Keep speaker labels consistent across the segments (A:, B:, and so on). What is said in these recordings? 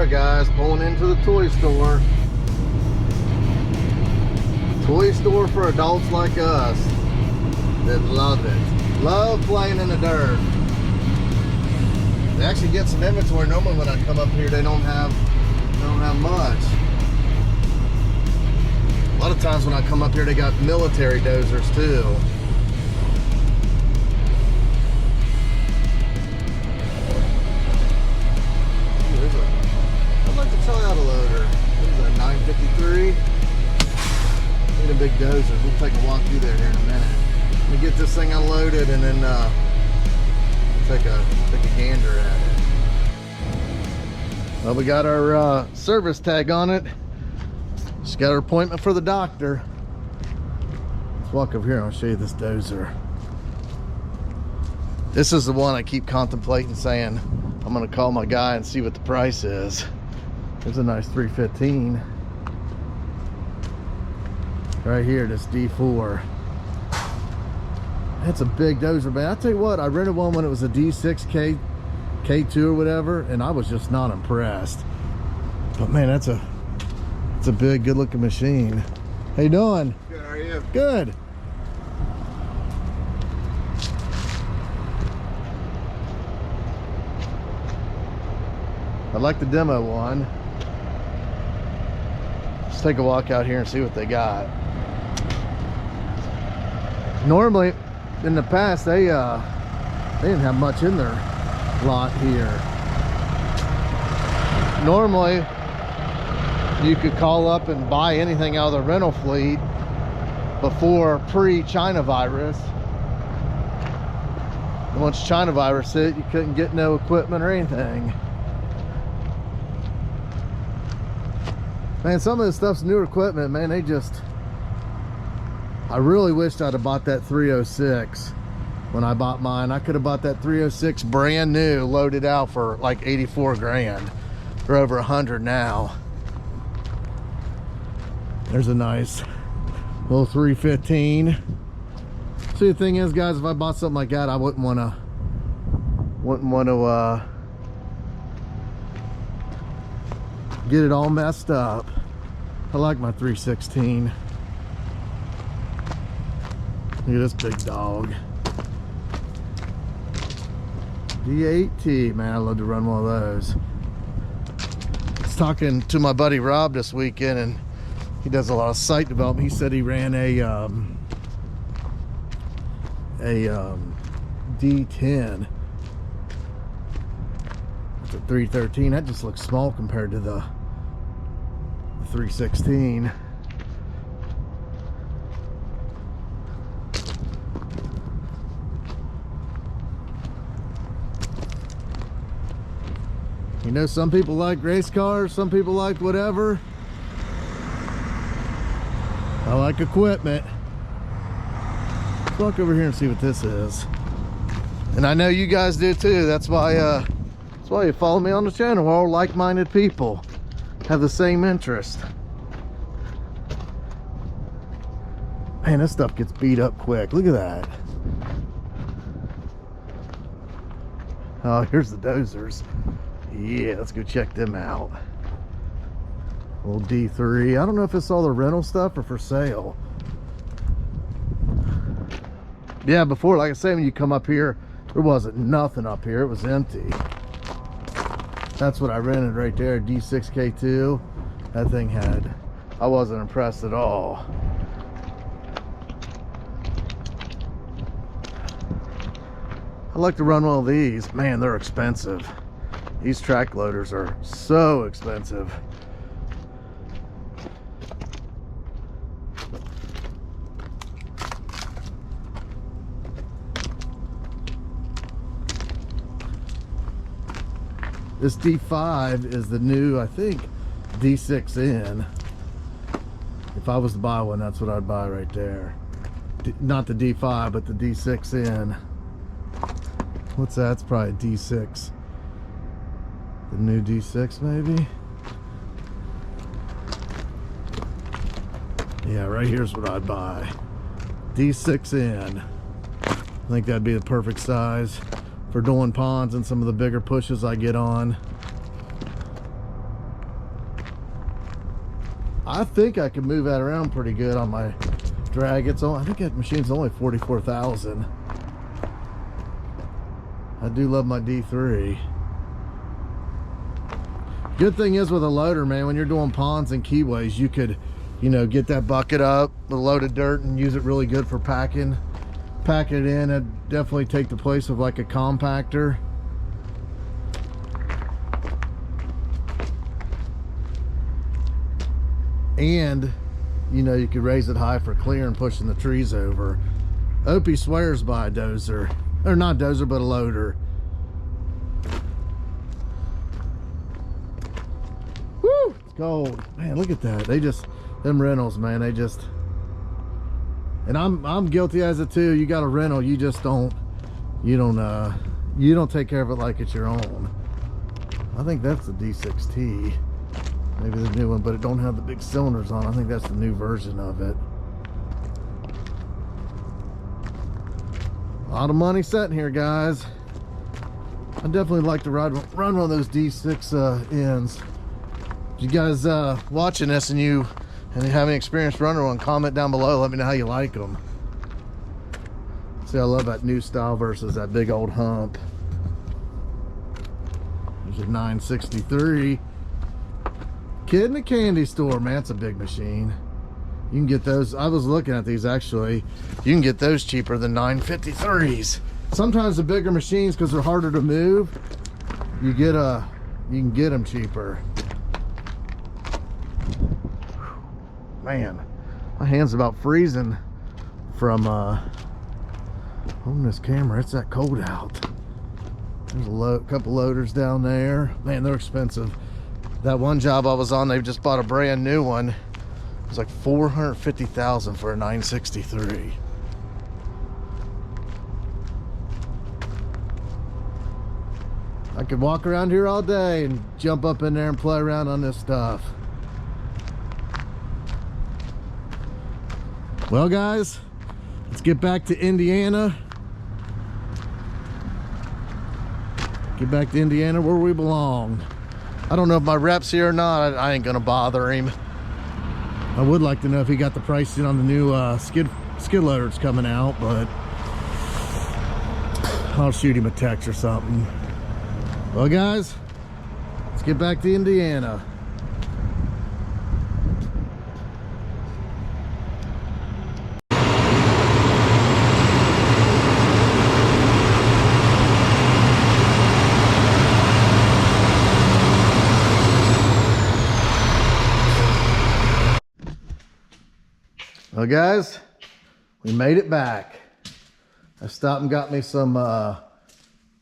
A: Alright guys, pulling into the toy store. Toy store for adults like us that love it. Love playing in the dirt. They actually get some inventory. Normally when I come up here they don't have much. A lot of times when I come up here they got military dozers too. I'd like to try out a loader. This is a 953. Need a big dozer. We'll take a walk through there here in a minute. Let me get this thing unloaded and then take a gander at it. Well, we got our service tag on it. Just got our appointment for the doctor. Let's walk over here and I'll show you this dozer. This is the one I keep contemplating saying I'm gonna call my guy and see what the price is. There's a nice 315 right here, this D4. That's a big dozer, man. I tell you what, I rented one when it was a D6 K2 or whatever, and I was just not impressed. But man, it's a big, good looking machine. How you doing?
B: Good, how are you?
A: Good. I'd like the demo one. Let's take a walk out here and see what they got. Normally, in the past, they didn't have much in their lot here. Normally, you could call up and buy anything out of the rental fleet before pre-China virus. And once China virus hit, you couldn't get no equipment or anything. Man, some of this stuff's newer equipment, man. I really wished I'd have bought that 306 when I bought mine. I could have bought that 306 brand new, loaded out for like 84 grand. They're over 100 now. There's a nice little 315. See, the thing is, guys, if I bought something like that, I wouldn't want to get it all messed up. I like my 316. Look at this big dog. D8T, man, I'd love to run one of those. I was talking to my buddy Rob this weekend, and he does a lot of site development. He said he ran a D10. It's a 313. That just looks small compared to the 316. You know, some people like race cars, some people like whatever. I like equipment. Let's walk over here and see what this is. And I know you guys do too. That's why you follow me on the channel. We're all like-minded people, have the same interest. Man, this stuff gets beat up quick. Look at that. Oh, here's the dozers. Yeah, let's go check them out. Old D3. I don't know if it's all the rental stuff or for sale. Yeah, before, like I say, when you come up here, there wasn't nothing up here. It was empty. That's what I rented right there, D6K2. That thing had, I wasn't impressed at all. I'd like to run one of these. Man, they're expensive. These track loaders are so expensive. This D5 is the new, I think, D6N. If I was to buy one, that's what I'd buy right there. Not the D5, but the D6N. What's that? It's probably a D6. The new D6 maybe. Yeah, right here's what I'd buy. D6N. I think that'd be the perfect size for doing ponds and some of the bigger pushes I get on. I think I can move that around pretty good on my drag. It's on, I think that machine's only 44,000. I do love my D3. Good thing is with a loader, man, when you're doing ponds and keyways, you could, you know, get that bucket up with a load of dirt and use it really good for packing it in. It'd definitely take the place of like a compactor. And you know, you could raise it high for clearing, pushing the trees over. Opie swears by a dozer, or not dozer, but a loader. Woo, it's cold, man. Look at that. They just, them rentals, man, they just, and I'm guilty as it too. You got a rental, you just don't take care of it like it's your own. I think that's the D6T. Maybe the new one, but it don't have the big cylinders on. I think that's the new version of it. A lot of money sitting here, guys. I'd definitely like to run one of those D6 ends. If you guys watching this and you have any experience running one, comment down below. Let me know how you like them. See, I love that new style versus that big old hump. There's a 963. Kid in the candy store, man. It's a big machine. You can get those. I was looking at these actually. You can get those cheaper than 953s. Sometimes the bigger machines, because they're harder to move, you can get them cheaper. Man, my hand's about freezing from holding this camera. It's that cold out. There's a couple loaders down there. Man, they're expensive. That one job I was on, they just bought a brand new one. It was like $450,000 for a 963. I could walk around here all day and jump up in there and play around on this stuff. Well, guys, let's get back to Indiana. Get back to Indiana where we belong. I don't know if my rep's here or not. I ain't gonna bother him. I would like to know if he got the pricing on the new skid loader that's coming out, but I'll shoot him a text or something. Well, guys, let's get back to Indiana. Well, guys, we made it back. I stopped and got me some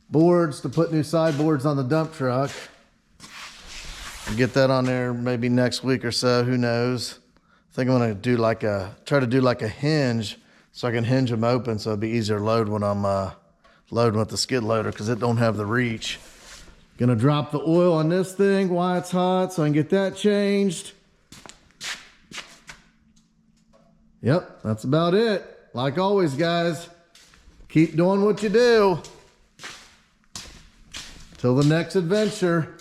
A: boards to put new sideboards on the dump truck. I'll get that on there maybe next week or so, who knows. I think I'm gonna do try to do like a hinge so I can hinge them open so it'll be easier to load when I'm loading with the skid loader, because it don't have the reach. Gonna drop the oil on this thing while it's hot so I can get that changed. Yep, that's about it. Like always, guys, keep doing what you do. Till the next adventure.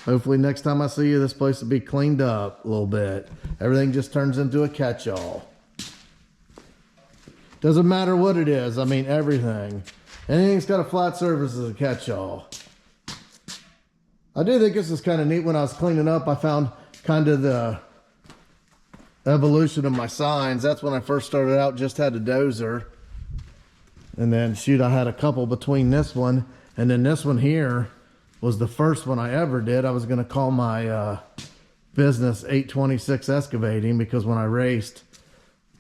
A: Hopefully next time I see you, this place will be cleaned up a little bit. Everything just turns into a catch-all. Doesn't matter what it is. I mean, everything. Anything's got a flat surface is a catch-all. I do think this is kind of neat. When I was cleaning up, I found kind of the evolution of my signs. That's when I first started out, just had a dozer. And then, shoot, I had a couple between this one and then this one here was the first one I ever did. I was going to call my business 826 Excavating, because when I raced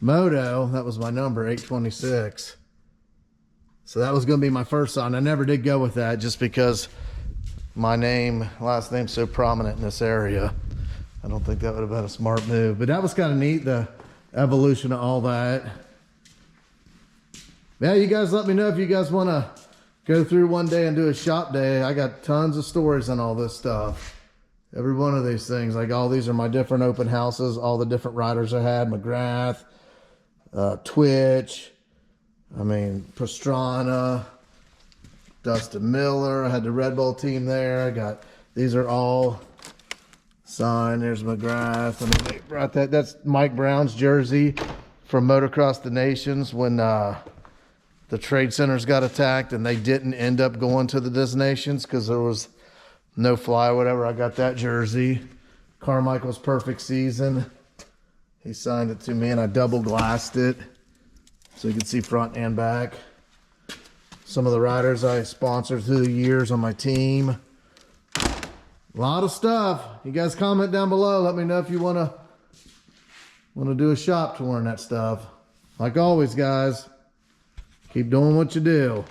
A: moto, that was my number, 826. So that was going to be my first sign. I never did go with that just because my last name's so prominent in this area. I don't think that would have been a smart move, but that was kind of neat, the evolution of all that. Yeah, you guys let me know if you guys want to go through one day and do a shop day. I got tons of stories on all this stuff. Every one of these things, like all these are my different open houses, all the different riders I had, McGrath, Twitch, I mean, Pastrana, Dustin Miller. I had the Red Bull team there. These are all sign. There's McGrath. I mean, they brought that. That's Mike Brown's jersey from Motocross the Nations when the trade centers got attacked and they didn't end up going to the destinations because there was no fly or whatever. I got that jersey. Carmichael's perfect season. He signed it to me and I double glassed it so you can see front and back. Some of the riders I sponsored through the years on my team. A lot of stuff. You guys comment down below. Let me know if you want to do a shop tour and that stuff. Like always, guys, keep doing what you do.